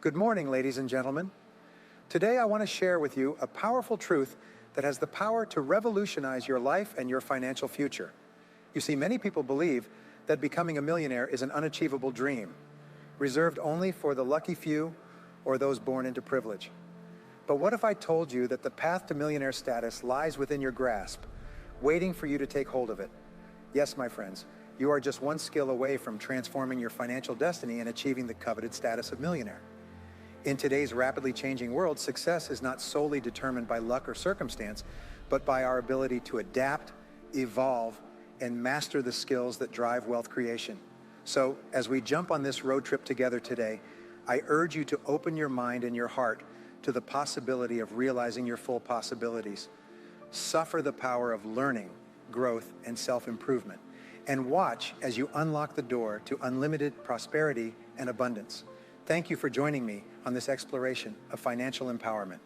Good morning, ladies and gentlemen. Today I want to share with you a powerful truth that has the power to revolutionize your life and your financial future. You see, many people believe that becoming a millionaire is an unachievable dream, reserved only for the lucky few or those born into privilege. But what if I told you that the path to millionaire status lies within your grasp, waiting for you to take hold of it? Yes, my friends, you are just one skill away from transforming your financial destiny and achieving the coveted status of millionaire. In today's rapidly changing world, success is not solely determined by luck or circumstance, but by our ability to adapt, evolve, and master the skills that drive wealth creation. So, as we jump on this road trip together today, I urge you to open your mind and your heart to the possibility of realizing your full possibilities. Suffer the power of learning, growth, and self-improvement, and watch as you unlock the door to unlimited prosperity and abundance. Thank you for joining me on this exploration of financial empowerment.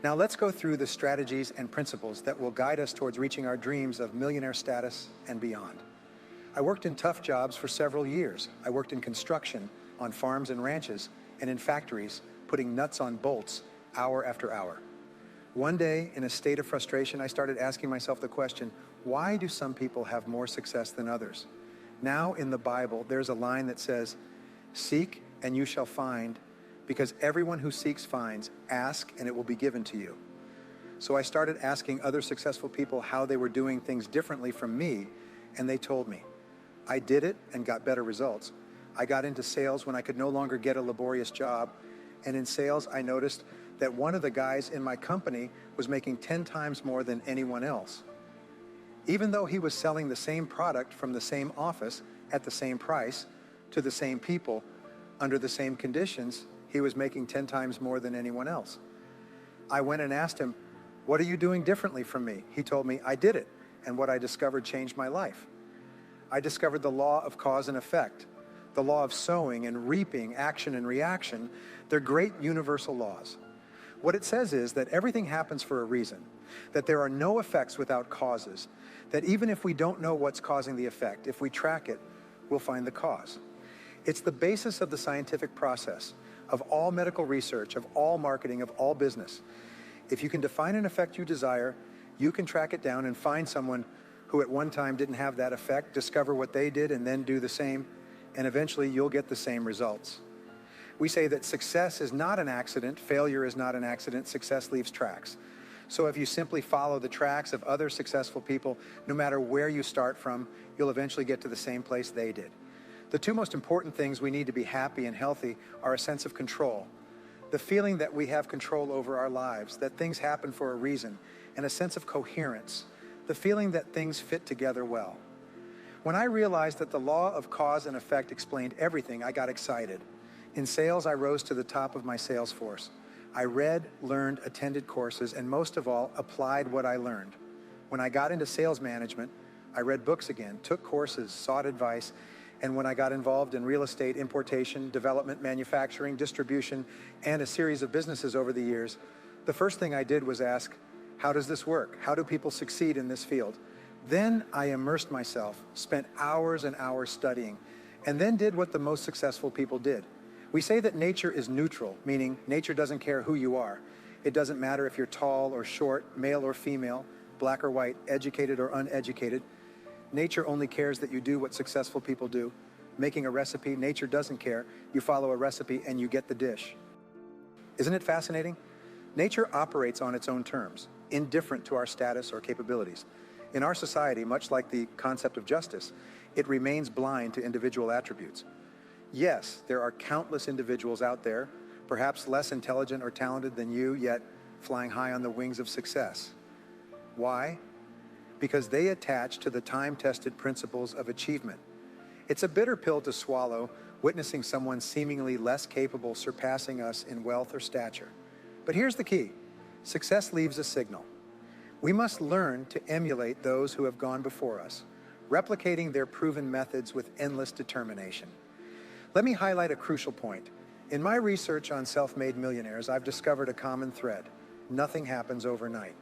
Now let's go through the strategies and principles that will guide us towards reaching our dreams of millionaire status and beyond. I worked in tough jobs for several years. I worked in construction, on farms and ranches, and in factories, putting nuts on bolts hour after hour. One day, in a state of frustration, I started asking myself the question, why do some people have more success than others? Now in the Bible, there's a line that says, "Seek and you shall find, because everyone who seeks finds. Ask and it will be given to you." So I started asking other successful people how they were doing things differently from me, and they told me. I did it and got better results. I got into sales when I could no longer get a laborious job, and in sales I noticed that one of the guys in my company was making 10 times more than anyone else. Even though he was selling the same product from the same office at the same price to the same people, under the same conditions, he was making 10 times more than anyone else. I went and asked him, "What are you doing differently from me?" He told me, "I did it, and what I discovered changed my life." I discovered the law of cause and effect, the law of sowing and reaping, action and reaction. They're great universal laws. What it says is that everything happens for a reason, that there are no effects without causes, that even if we don't know what's causing the effect, if we track it, we'll find the cause. It's the basis of the scientific process, of all medical research, of all marketing, of all business. If you can define an effect you desire, you can track it down and find someone who at one time didn't have that effect, discover what they did, and then do the same, and eventually you'll get the same results. We say that success is not an accident, failure is not an accident, success leaves tracks. So if you simply follow the tracks of other successful people, no matter where you start from, you'll eventually get to the same place they did. The two most important things we need to be happy and healthy are a sense of control, the feeling that we have control over our lives, that things happen for a reason, and a sense of coherence, the feeling that things fit together well. When I realized that the law of cause and effect explained everything, I got excited. In sales, I rose to the top of my sales force. I read, learned, attended courses, and most of all, applied what I learned. When I got into sales management, I read books again, took courses, sought advice, and when I got involved in real estate, importation, development, manufacturing, distribution, and a series of businesses over the years, the first thing I did was ask, how does this work? How do people succeed in this field? Then I immersed myself, spent hours and hours studying, and then did what the most successful people did. We say that nature is neutral, meaning nature doesn't care who you are. It doesn't matter if you're tall or short, male or female, black or white, educated or uneducated. Nature only cares that you do what successful people do. Making a recipe, nature doesn't care. You follow a recipe and you get the dish. Isn't it fascinating? Nature operates on its own terms, indifferent to our status or capabilities. In our society, much like the concept of justice, it remains blind to individual attributes. Yes, there are countless individuals out there, perhaps less intelligent or talented than you, yet flying high on the wings of success. Why? Because they attach to the time-tested principles of achievement. It's a bitter pill to swallow, witnessing someone seemingly less capable surpassing us in wealth or stature. But here's the key. Success leaves a signal. We must learn to emulate those who have gone before us, replicating their proven methods with endless determination. Let me highlight a crucial point. In my research on self-made millionaires, I've discovered a common thread. Nothing happens overnight.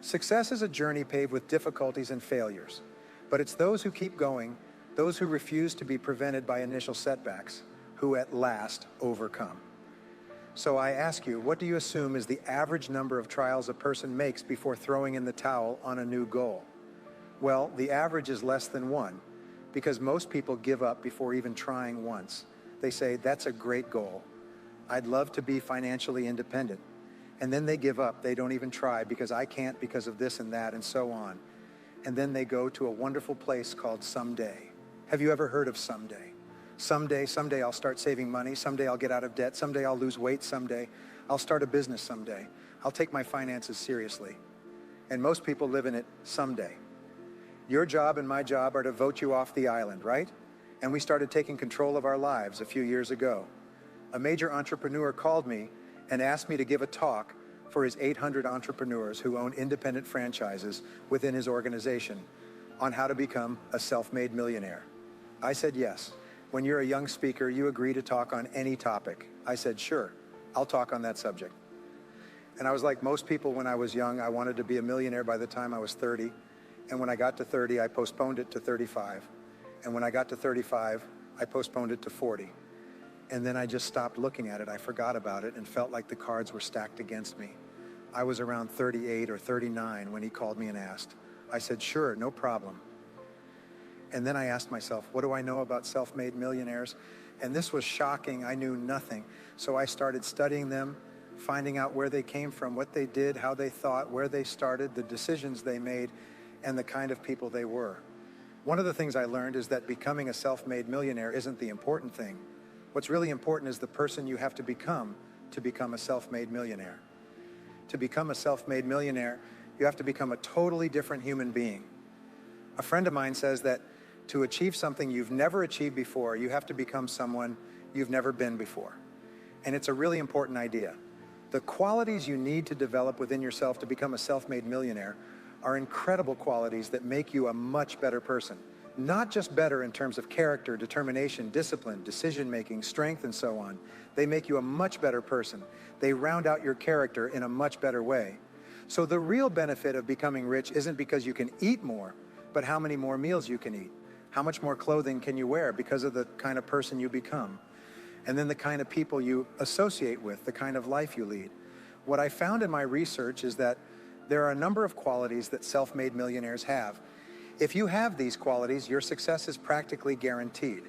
Success is a journey paved with difficulties and failures, but it's those who keep going, those who refuse to be prevented by initial setbacks, who at last overcome. So I ask you, what do you assume is the average number of trials a person makes before throwing in the towel on a new goal? Well, the average is less than one, because most people give up before even trying once. They say, that's a great goal. I'd love to be financially independent. And then they give up. They don't even try because I can't because of this and that and so on. And then they go to a wonderful place called someday. Have you ever heard of someday? Someday I'll start saving money. Someday I'll get out of debt. Someday I'll lose weight. Someday I'll start a business. Someday I'll take my finances seriously. And most people live in it someday. Your job and my job are to vote you off the island, right? And we started taking control of our lives a few years ago. A major entrepreneur called me and asked me to give a talk for his 800 entrepreneurs who own independent franchises within his organization on how to become a self-made millionaire. I said yes. When you're a young speaker, you agree to talk on any topic. I said, sure, I'll talk on that subject. And I was like most people when I was young. I wanted to be a millionaire by the time I was 30. And when I got to 30, I postponed it to 35. And when I got to 35, I postponed it to 40. And then I just stopped looking at it. I forgot about it and felt like the cards were stacked against me. I was around 38 or 39 when he called me and asked. I said, sure, no problem. And then I asked myself, what do I know about self-made millionaires? And this was shocking. I knew nothing. So I started studying them, finding out where they came from, what they did, how they thought, where they started, the decisions they made, and the kind of people they were. One of the things I learned is that becoming a self-made millionaire isn't the important thing. What's really important is the person you have to become a self-made millionaire. To become a self-made millionaire, you have to become a totally different human being. A friend of mine says that to achieve something you've never achieved before, you have to become someone you've never been before. And it's a really important idea. The qualities you need to develop within yourself to become a self-made millionaire are incredible qualities that make you a much better person. Not just better in terms of character, determination, discipline, decision-making, strength, and so on. They make you a much better person. They round out your character in a much better way. So the real benefit of becoming rich isn't because you can eat more, but how many more meals you can eat. How much more clothing can you wear because of the kind of person you become? And then the kind of people you associate with, the kind of life you lead. What I found in my research is that there are a number of qualities that self-made millionaires have. If you have these qualities, your success is practically guaranteed.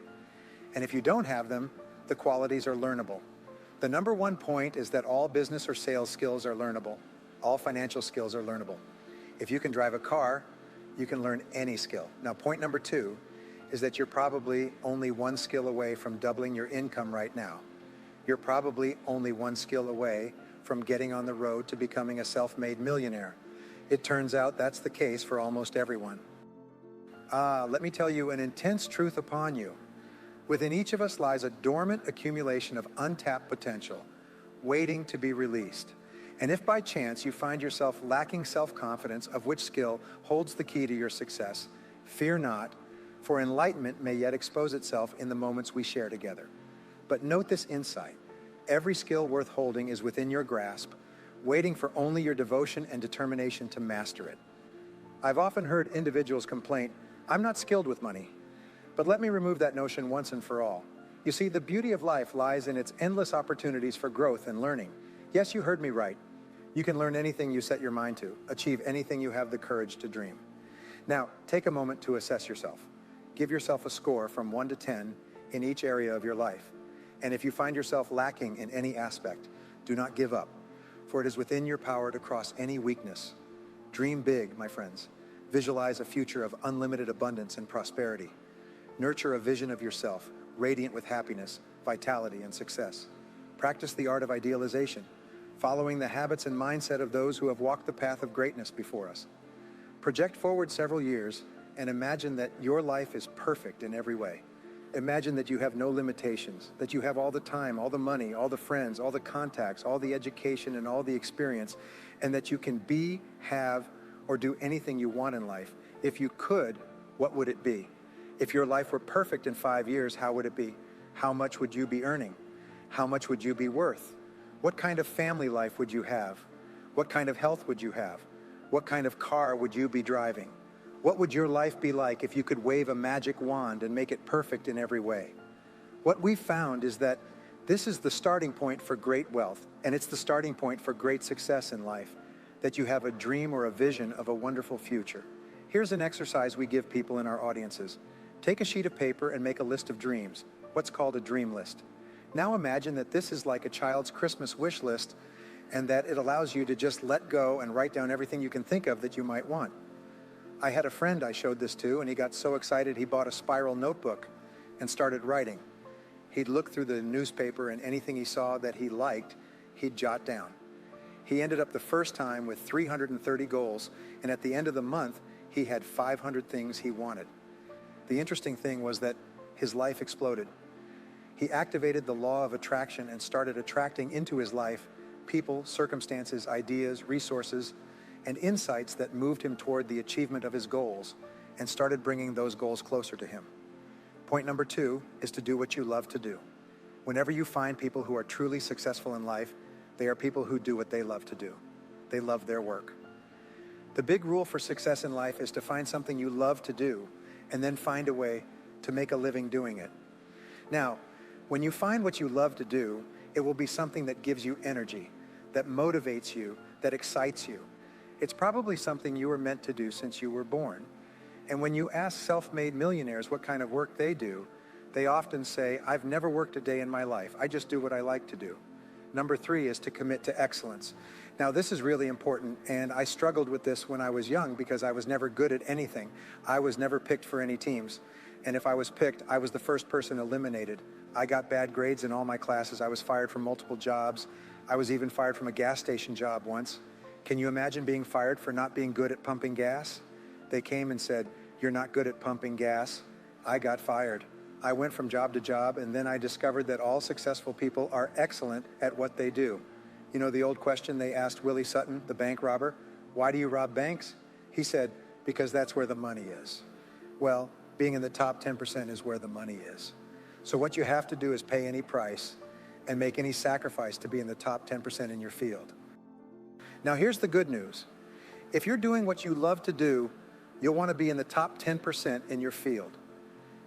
And if you don't have them, the qualities are learnable. The number one point is that all business or sales skills are learnable. All financial skills are learnable. If you can drive a car, you can learn any skill. Now, point number two is that you're probably only one skill away from doubling your income right now. You're probably only one skill away from getting on the road to becoming a self-made millionaire. It turns out that's the case for almost everyone. Let me tell you an intense truth upon you. Within each of us lies a dormant accumulation of untapped potential, waiting to be released. And if by chance you find yourself lacking self-confidence of which skill holds the key to your success, fear not, for enlightenment may yet expose itself in the moments we share together. But note this insight. Every skill worth holding is within your grasp, waiting for only your devotion and determination to master it. I've often heard individuals complain, I'm not skilled with money. But let me remove that notion once and for all. You see, the beauty of life lies in its endless opportunities for growth and learning. Yes, you heard me right. You can learn anything you set your mind to, achieve anything you have the courage to dream. Now, take a moment to assess yourself. Give yourself a score from 1 to 10 in each area of your life. And if you find yourself lacking in any aspect, do not give up, for it is within your power to cross any weakness. Dream big, my friends. Visualize a future of unlimited abundance and prosperity. Nurture a vision of yourself, radiant with happiness, vitality, and success. Practice the art of idealization, following the habits and mindset of those who have walked the path of greatness before us. Project forward several years and imagine that your life is perfect in every way. Imagine that you have no limitations, that you have all the time, all the money, all the friends, all the contacts, all the education, and all the experience, and that you can be, have, or do anything you want in life. If you could, what would it be? If your life were perfect in 5 years, how would it be? How much would you be earning? How much would you be worth? What kind of family life would you have? What kind of health would you have? What kind of car would you be driving? What would your life be like if you could wave a magic wand and make it perfect in every way? What we found is that This is the starting point for great wealth, and it's the starting point for great success in life, that you have a dream or a vision of a wonderful future. Here's an exercise we give people in our audiences. Take a sheet of paper and make a list of dreams, what's called a dream list. Now imagine that this is like a child's Christmas wish list, and that it allows you to just let go and write down everything you can think of that you might want. I had a friend I showed this to, and he got so excited he bought a spiral notebook and started writing. He'd look through the newspaper, and anything he saw that he liked, he'd jot down. He ended up the first time with 330 goals, and at the end of the month, he had 500 things he wanted. The interesting thing was that his life exploded. He activated the law of attraction and started attracting into his life people, circumstances, ideas, resources, and insights that moved him toward the achievement of his goals and started bringing those goals closer to him. Point number 2 is to do what you love to do. Whenever you find people who are truly successful in life, they are people who do what they love to do. They love their work. The big rule for success in life is to find something you love to do and then find a way to make a living doing it. Now, when you find what you love to do, it will be something that gives you energy, that motivates you, that excites you. It's probably something you were meant to do since you were born. And when you ask self-made millionaires what kind of work they do, they often say, I've never worked a day in my life. I just do what I like to do. Number 3 is to commit to excellence. Now, this is really important, and I struggled with this when I was young because I was never good at anything. I was never picked for any teams. And if I was picked, I was the first person eliminated. I got bad grades in all my classes. I was fired from multiple jobs. I was even fired from a gas station job once. Can you imagine being fired for not being good at pumping gas? They came and said, you're not good at pumping gas. I got fired. I went from job to job, and then I discovered that all successful people are excellent at what they do. You know the old question they asked Willie Sutton, the bank robber, why do you rob banks? He said, because that's where the money is. Well, being in the top 10% is where the money is. So what you have to do is pay any price and make any sacrifice to be in the top 10% in your field. Now here's the good news. If you're doing what you love to do, you'll want to be in the top 10% in your field.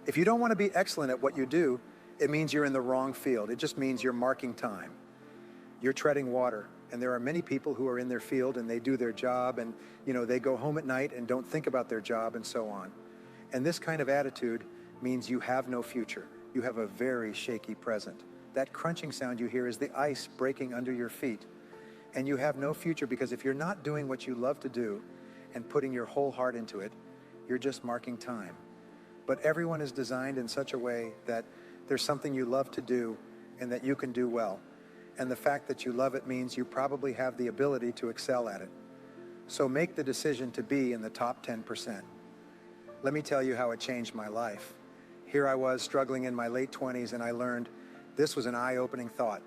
If you don't want to be excellent at what you do, it means you're in the wrong field. It just means you're marking time. You're treading water. And there are many people who are in their field and they do their job and they go home at night and don't think about their job and so on. And this kind of attitude means you have no future. You have a very shaky present. That crunching sound you hear is the ice breaking under your feet. And you have no future because if you're not doing what you love to do and putting your whole heart into it, you're just marking time. But everyone is designed in such a way that there's something you love to do and that you can do well. And the fact that you love it means you probably have the ability to excel at it. So make the decision to be in the top 10%. Let me tell you how it changed my life. Here I was struggling in my late 20s and I learned this was an eye-opening thought.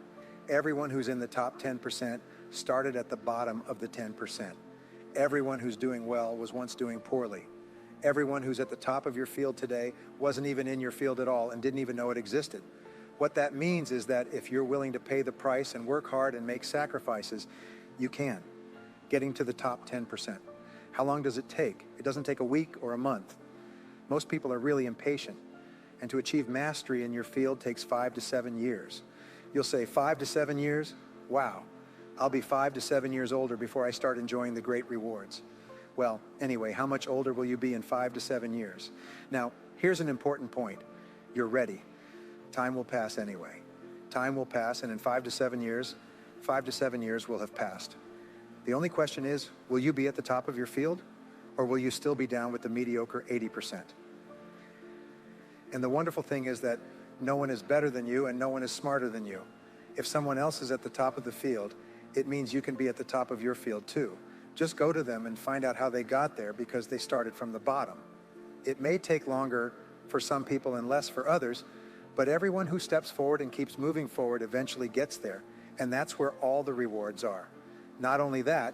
Everyone who's in the top 10% started at the bottom of the 10%. Everyone who's doing well was once doing poorly. Everyone who's at the top of your field today wasn't even in your field at all and didn't even know it existed. What that means is that if you're willing to pay the price and work hard and make sacrifices, you can. Getting to the top 10%. How long does it take? It doesn't take a week or a month. Most people are really impatient. And to achieve mastery in your field takes 5 to 7 years. You'll say 5 to 7 years? Wow. I'll be 5 to 7 years older before I start enjoying the great rewards. Well, anyway, how much older will you be in 5 to 7 years? Now, here's an important point. You're ready. Time will pass anyway. Time will pass, and in 5 to 7 years will have passed. The only question is, will you be at the top of your field, or will you still be down with the mediocre 80%? And the wonderful thing is that no one is better than you and no one is smarter than you. If someone else is at the top of the field, it means you can be at the top of your field too. Just go to them and find out how they got there because they started from the bottom. It may take longer for some people and less for others, but everyone who steps forward and keeps moving forward eventually gets there, and that's where all the rewards are. Not only that,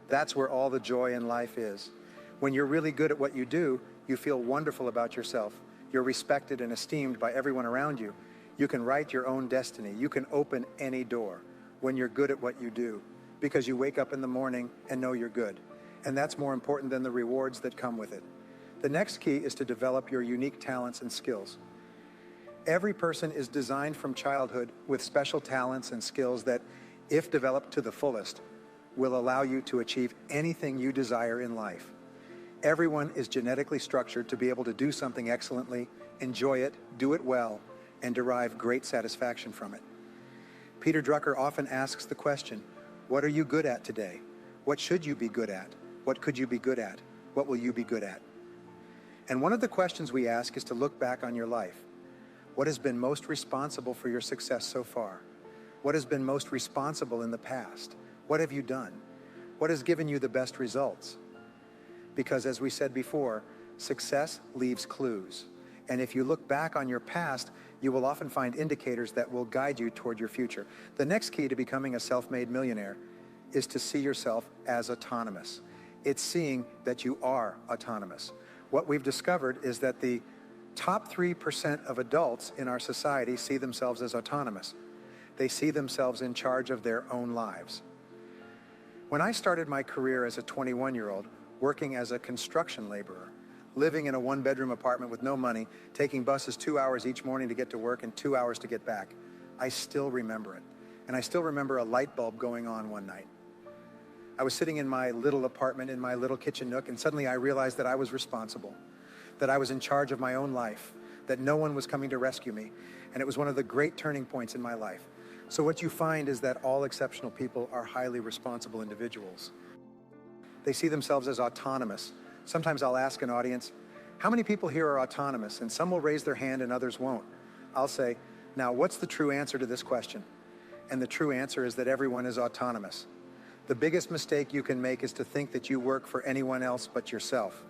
that's where all the joy in life is. When you're really good at what you do, you feel wonderful about yourself. You're respected and esteemed by everyone around you. You can write your own destiny. You can open any door when you're good at what you do because you wake up in the morning and know you're good. And that's more important than the rewards that come with it. The next key is to develop your unique talents and skills. Every person is designed from childhood with special talents and skills that, if developed to the fullest, will allow you to achieve anything you desire in life. Everyone is genetically structured to be able to do something excellently, enjoy it, do it well, and derive great satisfaction from it. Peter Drucker often asks the question, what are you good at today? What should you be good at? What could you be good at? What will you be good at? And one of the questions we ask is to look back on your life. What has been most responsible for your success so far? What has been most responsible in the past? What have you done? What has given you the best results? Because as we said before, success leaves clues. And if you look back on your past, you will often find indicators that will guide you toward your future. The next key to becoming a self-made millionaire is to see yourself as autonomous. It's seeing that you are autonomous. What we've discovered is that the top 3% of adults in our society see themselves as autonomous. They see themselves in charge of their own lives. When I started my career as a 21-year-old, working as a construction laborer, living in a one-bedroom apartment with no money, taking buses 2 hours each morning to get to work and 2 hours to get back, I still remember it. And I still remember a light bulb going on one night. I was sitting in my little apartment in my little kitchen nook, and suddenly I realized that I was responsible, that I was in charge of my own life, that no one was coming to rescue me. And it was one of the great turning points in my life. So what you find is that all exceptional people are highly responsible individuals. They see themselves as autonomous. Sometimes I'll ask an audience, how many people here are autonomous? And some will raise their hand and others won't. I'll say, now what's the true answer to this question? And the true answer is that everyone is autonomous. The biggest mistake you can make is to think that you work for anyone else but yourself.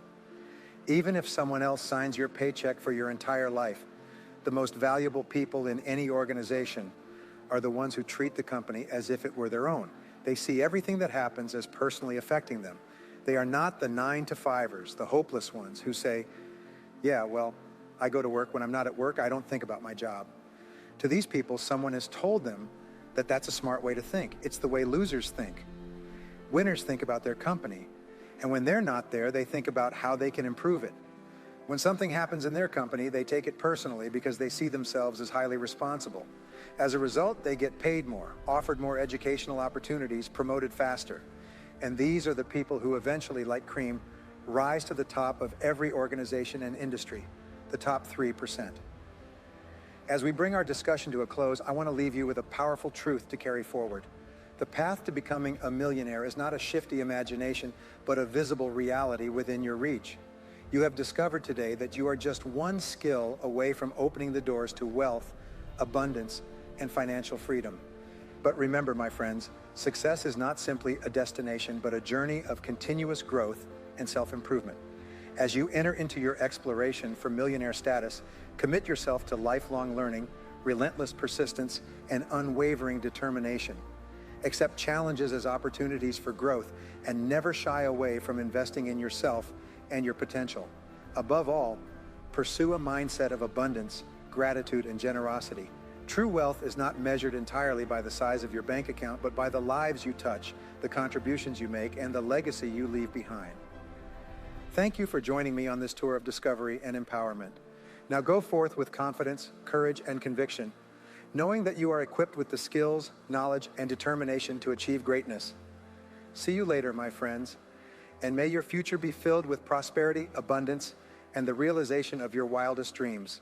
Even if someone else signs your paycheck for your entire life, the most valuable people in any organization are the ones who treat the company as if it were their own. They see everything that happens as personally affecting them. They are not the 9-to-5ers, the hopeless ones who say, yeah, well, I go to work. When I'm not at work, I don't think about my job. To these people, someone has told them that that's a smart way to think. It's the way losers think. Winners think about their company. And when they're not there, they think about how they can improve it. When something happens in their company, they take it personally because they see themselves as highly responsible. As a result, they get paid more, offered more educational opportunities, promoted faster. And these are the people who eventually, like cream, rise to the top of every organization and industry, the top 3%. As we bring our discussion to a close, I want to leave you with a powerful truth to carry forward. The path to becoming a millionaire is not a shifty imagination, but a visible reality within your reach. You have discovered today that you are just one skill away from opening the doors to wealth, abundance, and financial freedom. But remember, my friends, success is not simply a destination, but a journey of continuous growth and self-improvement. As you enter into your exploration for millionaire status, commit yourself to lifelong learning, relentless persistence, and unwavering determination. Accept challenges as opportunities for growth and never shy away from investing in yourself and your potential. Above all, pursue a mindset of abundance, gratitude, and generosity. True wealth is not measured entirely by the size of your bank account, but by the lives you touch, the contributions you make, and the legacy you leave behind. Thank you for joining me on this tour of discovery and empowerment. Now go forth with confidence, courage, and conviction, knowing that you are equipped with the skills, knowledge, and determination to achieve greatness. See you later, my friends, and may your future be filled with prosperity, abundance, and the realization of your wildest dreams.